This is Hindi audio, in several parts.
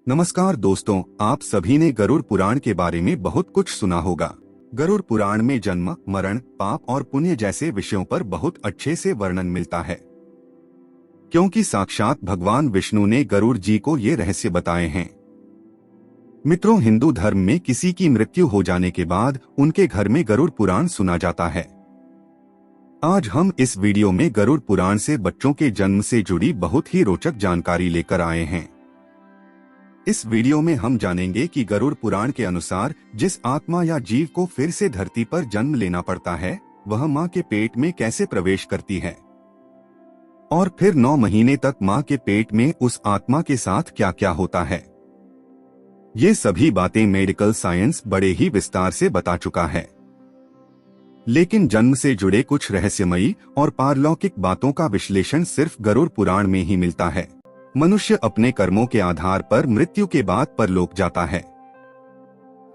नमस्कार दोस्तों, आप सभी ने गरुड़ पुराण के बारे में बहुत कुछ सुना होगा। गरुड़ पुराण में जन्म, मरण, पाप और पुण्य जैसे विषयों पर बहुत अच्छे से वर्णन मिलता है, क्योंकि साक्षात भगवान विष्णु ने गरुड़ जी को ये रहस्य बताए हैं। मित्रों, हिंदू धर्म में किसी की मृत्यु हो जाने के बाद उनके घर में गरुड़ पुराण सुना जाता है। आज हम इस वीडियो में गरुड़ पुराण से बच्चों के जन्म से जुड़ी बहुत ही रोचक जानकारी लेकर आए हैं। इस वीडियो में हम जानेंगे कि गरुड़ पुराण के अनुसार जिस आत्मा या जीव को फिर से धरती पर जन्म लेना पड़ता है, वह मां के पेट में कैसे प्रवेश करती है और फिर 9 महीने तक मां के पेट में उस आत्मा के साथ क्या क्या होता है। ये सभी बातें मेडिकल साइंस बड़े ही विस्तार से बता चुका है, लेकिन जन्म से जुड़े कुछ रहस्यमयी और पारलौकिक बातों का विश्लेषण सिर्फ गरुड़ पुराण में ही मिलता है। मनुष्य अपने कर्मों के आधार पर मृत्यु के बाद परलोक जाता है।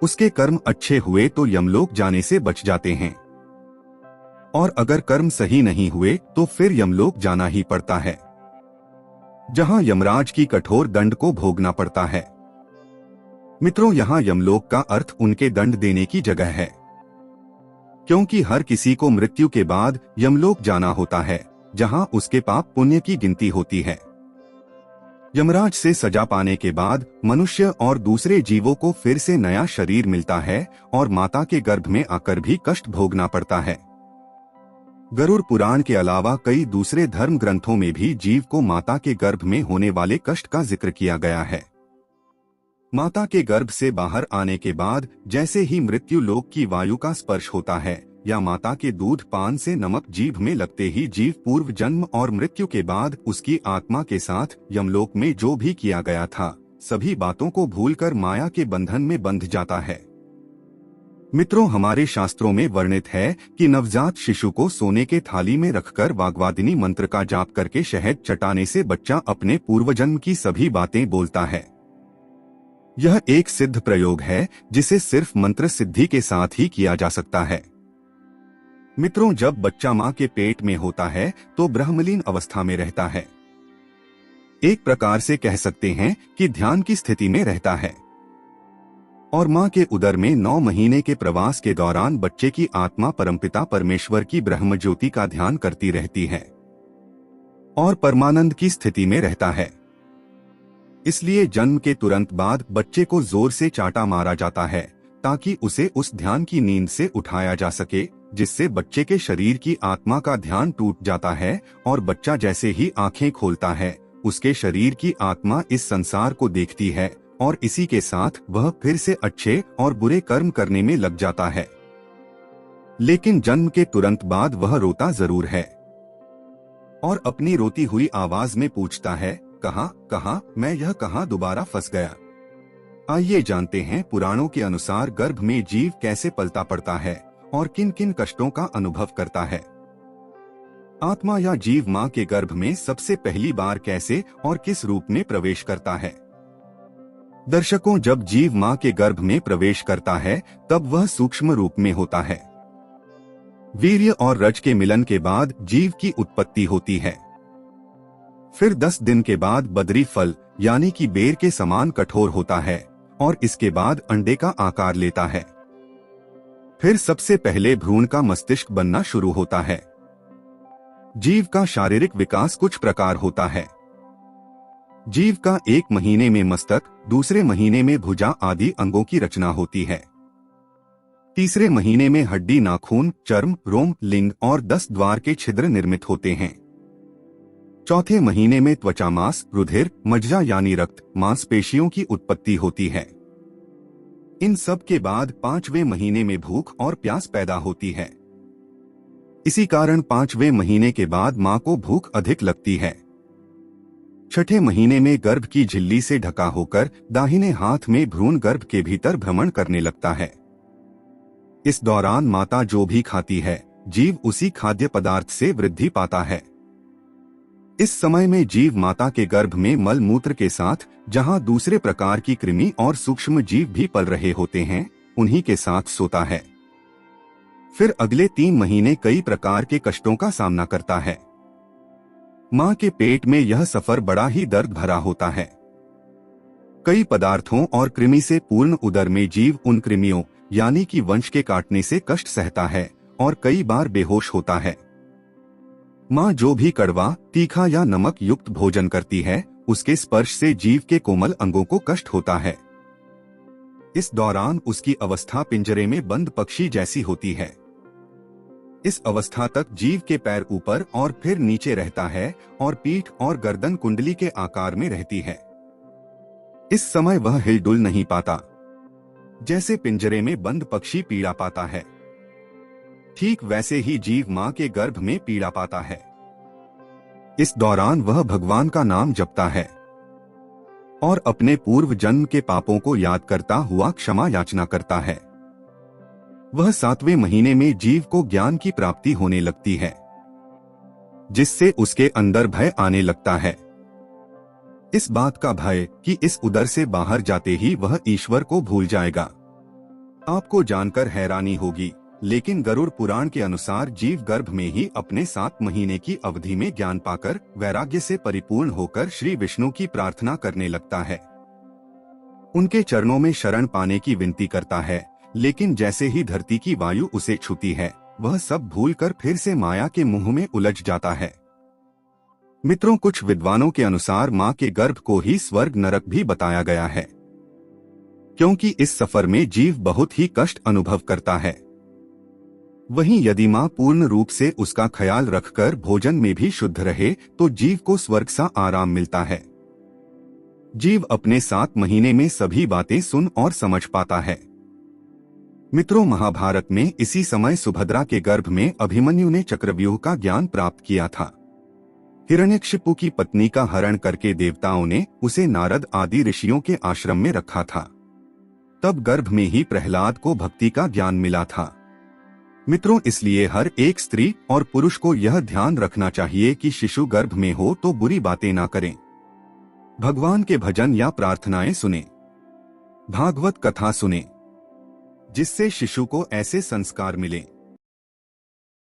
उसके कर्म अच्छे हुए तो यमलोक जाने से बच जाते हैं, और अगर कर्म सही नहीं हुए तो फिर यमलोक जाना ही पड़ता है, जहां यमराज की कठोर दंड को भोगना पड़ता है। मित्रों, यहाँ यमलोक का अर्थ उनके दंड देने की जगह है, क्योंकि हर किसी को मृत्यु के बाद यमलोक जाना होता है, जहां उसके पाप पुण्य की गिनती होती है। यमराज से सजा पाने के बाद मनुष्य और दूसरे जीवों को फिर से नया शरीर मिलता है और माता के गर्भ में आकर भी कष्ट भोगना पड़ता है। गरुड़ पुराण के अलावा कई दूसरे धर्म ग्रंथों में भी जीव को माता के गर्भ में होने वाले कष्ट का जिक्र किया गया है। माता के गर्भ से बाहर आने के बाद जैसे ही मृत्यु लोक की वायु का स्पर्श होता है या माता के दूध पान से नमक जीभ में लगते ही जीव पूर्व जन्म और मृत्यु के बाद उसकी आत्मा के साथ यमलोक में जो भी किया गया था, सभी बातों को भूलकर माया के बंधन में बंध जाता है। मित्रों, हमारे शास्त्रों में वर्णित है कि नवजात शिशु को सोने के थाली में रखकर वाग्वादिनी मंत्र का जाप करके शहद चटाने से बच्चा अपने पूर्व जन्म की सभी बातें बोलता है। यह एक सिद्ध प्रयोग है जिसे सिर्फ मंत्र सिद्धि के साथ ही किया जा सकता है। मित्रों, जब बच्चा मां के पेट में होता है तो ब्रह्मलीन अवस्था में रहता है। एक प्रकार से कह सकते हैं कि ध्यान की स्थिति में रहता है, और मां के उदर में 9 महीने के प्रवास के दौरान बच्चे की आत्मा परमपिता परमेश्वर की ब्रह्म ज्योति का ध्यान करती रहती है और परमानंद की स्थिति में रहता है। इसलिए जन्म के तुरंत बाद बच्चे को जोर से चाटा मारा जाता है ताकि उसे उस ध्यान की नींद से उठाया जा सके, जिससे बच्चे के शरीर की आत्मा का ध्यान टूट जाता है और बच्चा जैसे ही आंखें खोलता है, उसके शरीर की आत्मा इस संसार को देखती है और इसी के साथ वह फिर से अच्छे और बुरे कर्म करने में लग जाता है। लेकिन जन्म के तुरंत बाद वह रोता जरूर है और अपनी रोती हुई आवाज में पूछता है, कहाँ कहाँ मैं यह कहाँ दोबारा फंस गया। आइए जानते हैं पुराणों के अनुसार गर्भ में जीव कैसे पलता पड़ता है और किन किन कष्टों का अनुभव करता है। आत्मा या जीव मां के गर्भ में सबसे पहली बार कैसे और किस रूप में प्रवेश करता है। दर्शकों, जब जीव मां के गर्भ में प्रवेश करता है तब वह सूक्ष्म रूप में होता है। वीर्य और रज के मिलन के बाद जीव की उत्पत्ति होती है। फिर 10 दिन के बाद बदरी फल यानी कि बेर के समान कठोर होता है और इसके बाद अंडे का आकार लेता है। फिर सबसे पहले भ्रूण का मस्तिष्क बनना शुरू होता है। जीव का शारीरिक विकास कुछ प्रकार होता है। जीव का 1 महीने में मस्तक, दूसरे महीने में भुजा आदि अंगों की रचना होती है। तीसरे महीने में हड्डी, नाखून, चर्म, रोम, लिंग और 10 द्वार के छिद्र निर्मित होते हैं। चौथे महीने में त्वचा, मांस, रुधिर, मज्जा यानी रक्त, मांसपेशियों की उत्पत्ति होती है। इन सब के बाद 5वें महीने में भूख और प्यास पैदा होती है। इसी कारण 5वें महीने के बाद मां को भूख अधिक लगती है। 6ठे महीने में गर्भ की झिल्ली से ढका होकर दाहिने हाथ में भ्रूण गर्भ के भीतर भ्रमण करने लगता है। इस दौरान माता जो भी खाती है, जीव उसी खाद्य पदार्थ से वृद्धि पाता है। इस समय में जीव माता के गर्भ में मल मूत्र के साथ, जहां दूसरे प्रकार की कृमि और सूक्ष्म जीव भी पल रहे होते हैं, उन्हीं के साथ सोता है। फिर अगले 3 महीने कई प्रकार के कष्टों का सामना करता है। मां के पेट में यह सफर बड़ा ही दर्द भरा होता है। कई पदार्थों और कृमि से पूर्ण उदर में जीव उन कृमियों यानी कि वंश के काटने से कष्ट सहता है और कई बार बेहोश होता है। माँ जो भी कड़वा, तीखा या नमक युक्त भोजन करती है, उसके स्पर्श से जीव के कोमल अंगों को कष्ट होता है। इस दौरान उसकी अवस्था पिंजरे में बंद पक्षी जैसी होती है। इस अवस्था तक जीव के पैर ऊपर और फिर नीचे रहता है और पीठ और गर्दन कुंडली के आकार में रहती है। इस समय वह हिलडुल नहीं पाता, जैसे पिंजरे में बंद पक्षी पीड़ा पाता है। ठीक वैसे ही जीव मां के गर्भ में पीड़ा पाता है। इस दौरान वह भगवान का नाम जपता है और अपने पूर्व जन्म के पापों को याद करता हुआ क्षमा याचना करता है। वह 7वें महीने में जीव को ज्ञान की प्राप्ति होने लगती है, जिससे उसके अंदर भय आने लगता है। इस बात का भय कि इस उदर से बाहर जाते ही वह ईश्वर को भूल जाएगा। आपको जानकर हैरानी होगी, लेकिन गरुड़ पुराण के अनुसार जीव गर्भ में ही अपने 7 महीने की अवधि में ज्ञान पाकर वैराग्य से परिपूर्ण होकर श्री विष्णु की प्रार्थना करने लगता है। उनके चरणों में शरण पाने की विनती करता है, लेकिन जैसे ही धरती की वायु उसे छूती है, वह सब भूलकर फिर से माया के मुंह में उलझ जाता है। मित्रों, कुछ विद्वानों के अनुसार मां के गर्भ को ही स्वर्ग नरक भी बताया गया है, क्योंकि इस सफर में जीव बहुत ही कष्ट अनुभव करता है। वहीं यदि मां पूर्ण रूप से उसका ख्याल रखकर भोजन में भी शुद्ध रहे तो जीव को स्वर्ग सा आराम मिलता है। जीव अपने 7 महीने में सभी बातें सुन और समझ पाता है। मित्रों, महाभारत में इसी समय सुभद्रा के गर्भ में अभिमन्यु ने चक्रव्यूह का ज्ञान प्राप्त किया था। हिरण्यकशिपु की पत्नी का हरण करके देवताओं ने उसे नारद आदि ऋषियों के आश्रम में रखा था। तब गर्भ में ही प्रहलाद को भक्ति का ज्ञान मिला था। मित्रों, इसलिए हर एक स्त्री और पुरुष को यह ध्यान रखना चाहिए कि शिशु गर्भ में हो तो बुरी बातें ना करें। भगवान के भजन या प्रार्थनाएं सुने, भागवत कथा सुने, जिससे शिशु को ऐसे संस्कार मिले